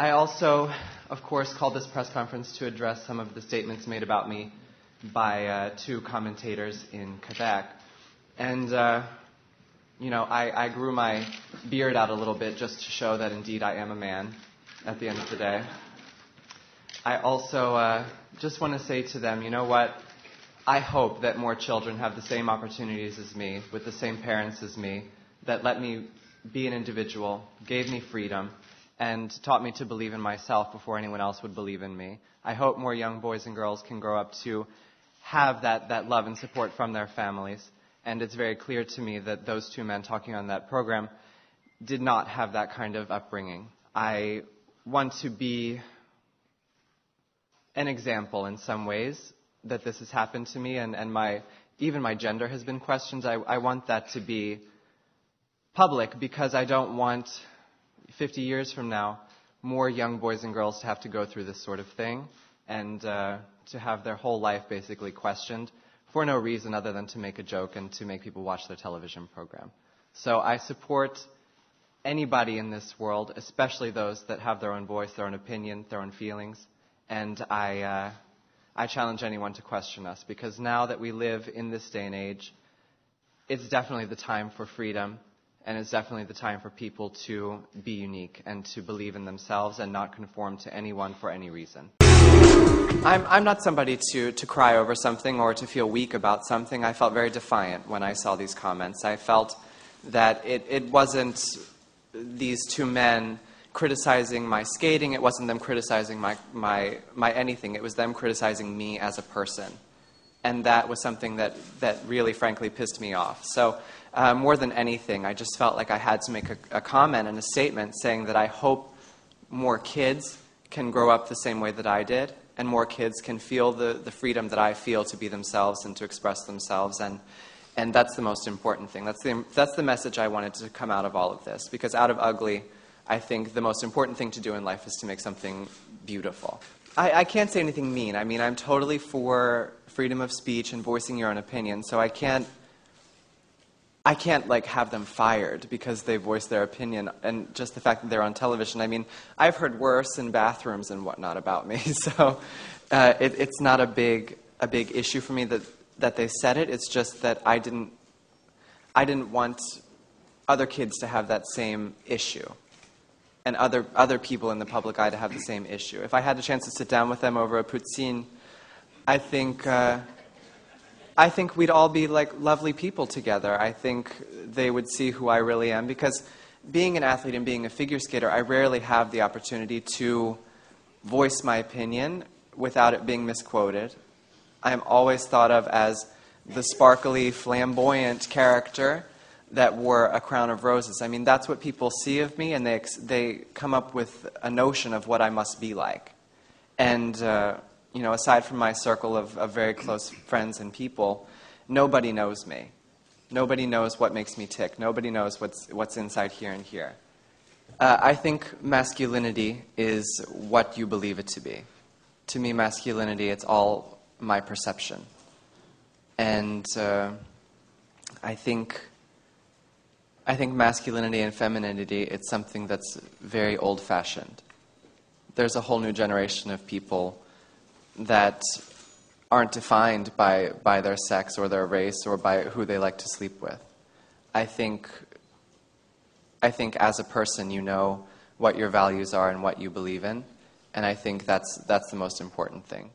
I also, of course, called this press conference to address some of the statements made about me by two commentators in Quebec. And, I grew my beard out a little bit just to show that indeed I am a man at the end of the day. I also just want to say to them, you know what? I hope that more children have the same opportunities as me, with the same parents as me, that let me be an individual, gave me freedom, and taught me to believe in myself before anyone else would believe in me. I hope more young boys and girls can grow up to have that love and support from their families. And it's very clear to me that those two men talking on that program did not have that kind of upbringing. I want to be an example in some ways that this has happened to me, and even my gender has been questioned. I want that to be public because I don't want 50 years from now more young boys and girls to have to go through this sort of thing and to have their whole life basically questioned for no reason other than to make a joke and to make people watch their television program. So I support anybody in this world, especially those that have their own voice, their own opinion, their own feelings, and I challenge anyone to question us, because now that we live in this day and age, it's definitely the time for freedom, and it's definitely the time for people to be unique and to believe in themselves and not conform to anyone for any reason. I'm not somebody to cry over something or to feel weak about something. I felt very defiant when I saw these comments. I felt that it wasn't these two men criticizing my skating. It wasn't them criticizing my anything. It was them criticizing me as a person. And that was something that really, frankly, pissed me off. So more than anything, I just felt like I had to make a comment and a statement saying that I hope more kids can grow up the same way that I did, and more kids can feel the freedom that I feel to be themselves and to express themselves. And that's the most important thing. That's the message I wanted to come out of all of this. Because out of ugly, I think the most important thing to do in life is to make something beautiful. I can't say anything mean. I mean, I'm totally for freedom of speech and voicing your own opinion, so I can't like have them fired because they voice their opinion, and just the fact that they're on television. I mean, I've heard worse in bathrooms and whatnot about me, so it's not a big issue for me that they said it. It's just that I didn't want other kids to have that same issue, and other people in the public eye to have the same issue. If I had a chance to sit down with them over a poutine, I think we'd all be like lovely people together. I think they would see who I really am, because being an athlete and being a figure skater, I rarely have the opportunity to voice my opinion without it being misquoted. I'm always thought of as the sparkly, flamboyant character that wore a crown of roses. I mean, that's what people see of me, and they come up with a notion of what I must be like. And aside from my circle of very close friends and people, nobody knows me. Nobody knows what makes me tick. Nobody knows what's inside here and here. I think masculinity is what you believe it to be. To me, masculinity, it's all my perception. And I think masculinity and femininity, it's something that's very old-fashioned. There's a whole new generation of people that aren't defined by their sex or their race or by who they like to sleep with. I think as a person you know what your values are and what you believe in, and I think that's the most important thing.